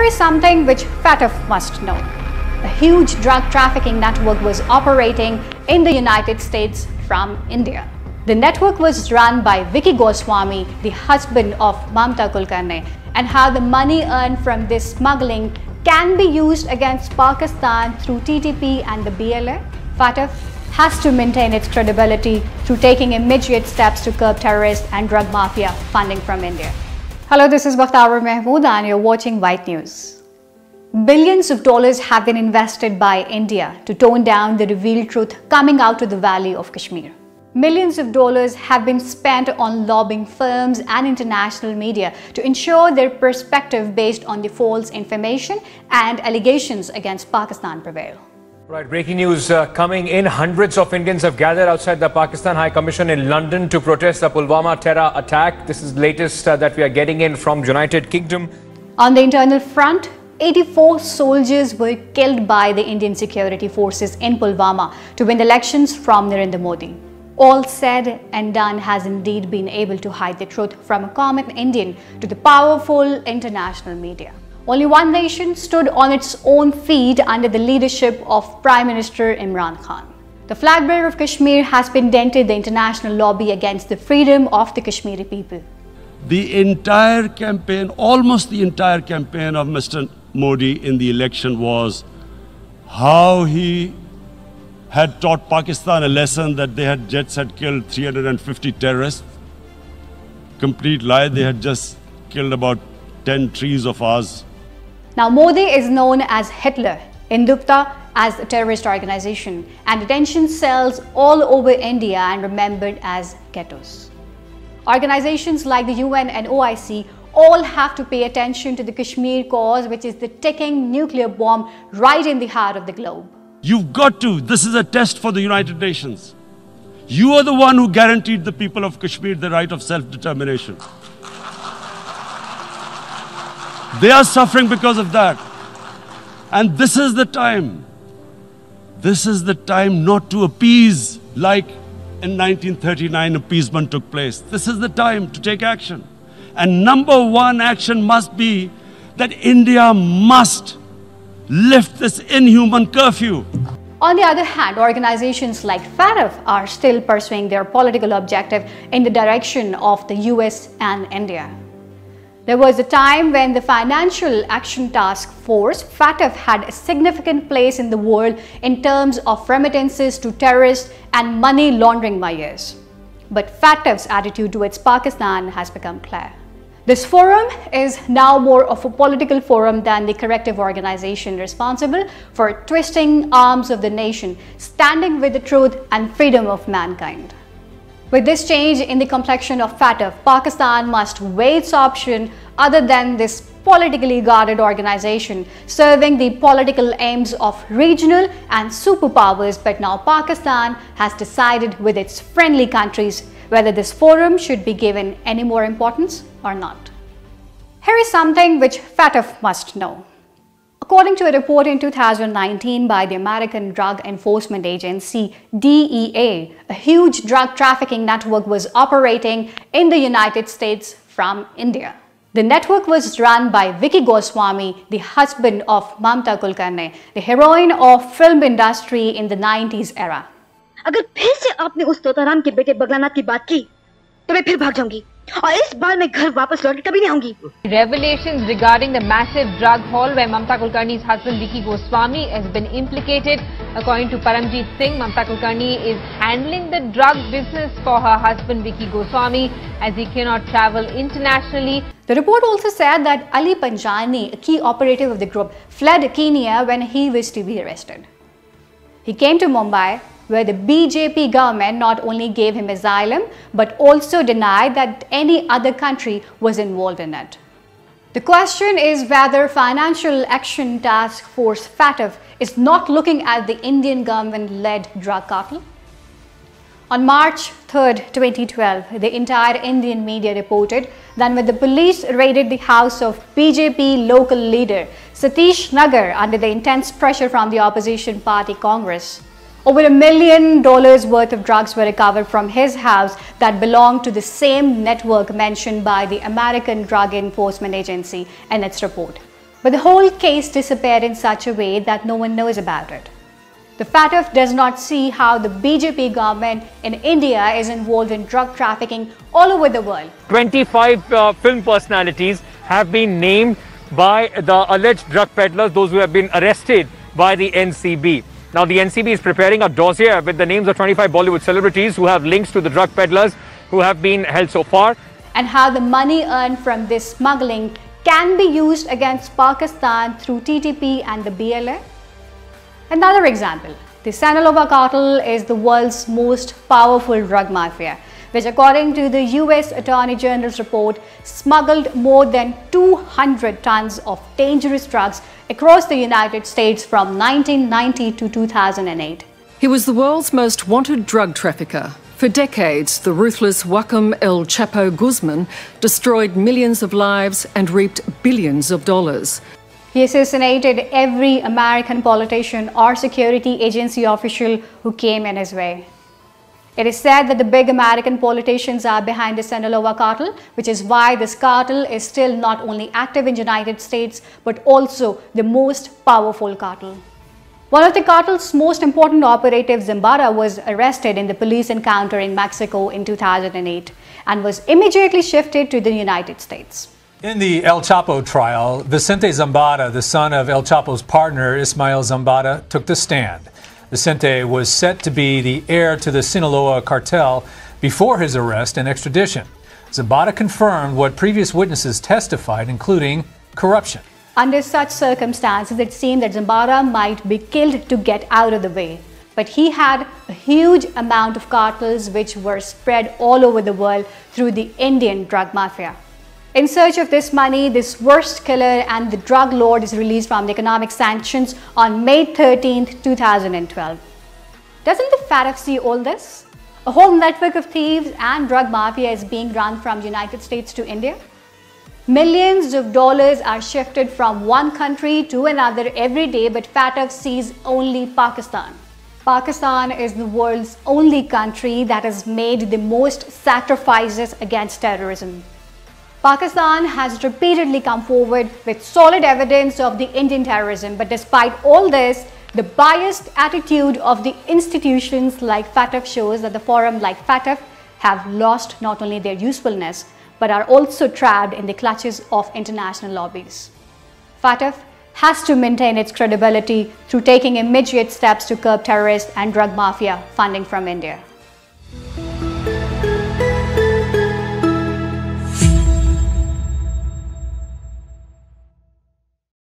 Here is something which FATF must know. A huge drug trafficking network was operating in the United States from India. The network was run by Vicky Goswami, the husband of Mamta Kulkarni, and how the money earned from this smuggling can be used against Pakistan through TTP and the BLA. FATF has to maintain its credibility through taking immediate steps to curb terrorist and drug mafia funding from India. Hello, this is 𝐒𝐿𝐻𝐵 and you're watching White News. Billions of dollars have been invested by India to tone down the revealed truth coming out of the Valley of Kashmir. Millions of dollars have been spent on lobbying firms and international media to ensure their perspective based on the false information and allegations against Pakistan prevail. Right, breaking news coming in. Hundreds of Indians have gathered outside the Pakistan High Commission in London to protest the Pulwama terror attack. This is the latest that we are getting in from United Kingdom. On the internal front, 84 soldiers were killed by the Indian security forces in Pulwama to win elections from Narendra Modi. All said and done has indeed been able to hide the truth from a common Indian to the powerful international media. Only one nation stood on its own feet under the leadership of Prime Minister Imran Khan. The flag bearer of Kashmir has been dented the international lobby against the freedom of the Kashmiri people. The entire campaign, almost the entire campaign of Mr. Modi in the election was how he had taught Pakistan a lesson that jets had killed 350 terrorists. Complete lie, they had just killed about 10 trees of ours. Now Modi is known as Hitler, Hindutva as a terrorist organization, and detention cells all over India and remembered as ghettos. Organizations like the UN and OIC all have to pay attention to the Kashmir cause, which is the ticking nuclear bomb right in the heart of the globe. You've got to. This is a test for the United Nations. You are the one who guaranteed the people of Kashmir the right of self-determination. They are suffering because of that. And this is the time. This is the time not to appease like in 1939 appeasement took place. This is the time to take action. And number one action must be that India must lift this inhuman curfew. On the other hand, organizations like FATF are still pursuing their political objective in the direction of the US and India. There was a time when the Financial Action Task Force, FATF, had a significant place in the world in terms of remittances to terrorists and money laundering buyers. But FATF's attitude towards Pakistan has become clear. This forum is now more of a political forum than the corrective organization responsible for twisting arms of the nation, standing with the truth and freedom of mankind. With this change in the complexion of FATF, Pakistan must weigh its option other than this politically guarded organization serving the political aims of regional and superpowers, but now Pakistan has decided with its friendly countries whether this forum should be given any more importance or not. Here is something which FATF must know. According to a report in 2019 by the American Drug Enforcement Agency, DEA, a huge drug trafficking network was operating in the United States from India. The network was run by Vicky Goswami, the husband of Mamta Kulkarni, the heroine of film industry in the 90s era. अगर फिर से आपने उस तोताराम के बेटे बगलानाथ की बात की तो मैं फिर भाग जाऊंगी और इस बार मैं घर वापस लौट के कभी नहीं आऊंगी. Revelations regarding the massive drug haul where Mamta Kulkarni's husband Vicky Goswami has been implicated. According to Paramjit Singh, Mamta Kulkarni is handling the drug business for her husband Vicky Goswami as he cannot travel internationally. The report also said that Ali Panjani, a key operative of the group, fled Kenya when he was to be arrested. He came to Mumbai, where the BJP government not only gave him asylum but also denied that any other country was involved in it. The question is whether Financial Action Task Force FATF is not looking at the Indian government-led drug cartel. On March 3, 2012, the entire Indian media reported that when the police raided the house of BJP local leader Satish Nagar under the intense pressure from the opposition party Congress, over $1 million worth of drugs were recovered from his house that belonged to the same network mentioned by the American Drug Enforcement Agency in its report. But the whole case disappeared in such a way that no one knows about it. The FATF does not see how the BJP government in India is involved in drug trafficking all over the world. 25 film personalities have been named by the alleged drug peddlers, those who have been arrested by the NCB. Now, the NCB is preparing a dossier with the names of 25 Bollywood celebrities who have links to the drug peddlers who have been held so far. And how the money earned from this smuggling can be used against Pakistan through TTP and the BLA. Another example, the Sinaloa cartel is the world's most powerful drug mafia, which according to the US Attorney General's report, smuggled more than 200 tons of dangerous drugs across the United States from 1990 to 2008. He was the world's most wanted drug trafficker. For decades, the ruthless 𝐒𝐿 Chapo destroyed millions of lives and reaped billions of dollars. He assassinated every American politician or security agency official who came in his way. It is said that the big American politicians are behind the Sinaloa cartel, which is why this cartel is still not only active in the United States, but also the most powerful cartel. One of the cartel's most important operatives, Zambada, was arrested in the police encounter in Mexico in 2008 and was immediately shifted to the United States. In the El Chapo trial, Vicente Zambada, the son of El Chapo's partner Ismael Zambada, took the stand. Vicente was set to be the heir to the Sinaloa cartel before his arrest and extradition. Zambada confirmed what previous witnesses testified, including corruption. Under such circumstances, it seemed that Zambada might be killed to get out of the way. But he had a huge amount of cartels which were spread all over the world through the Indian drug mafia. In search of this money, this worst killer and the drug lord is released from the economic sanctions on May 13, 2012. Doesn't the FATF see all this? A whole network of thieves and drug mafia is being run from the United States to India. Millions of dollars are shifted from one country to another every day, but FATF sees only Pakistan. Pakistan is the world's only country that has made the most sacrifices against terrorism. Pakistan has repeatedly come forward with solid evidence of the Indian terrorism, but despite all this, the biased attitude of the institutions like FATF shows that the forum like FATF have lost not only their usefulness, but are also trapped in the clutches of international lobbies. FATF has to maintain its credibility through taking immediate steps to curb terrorist and drug mafia funding from India.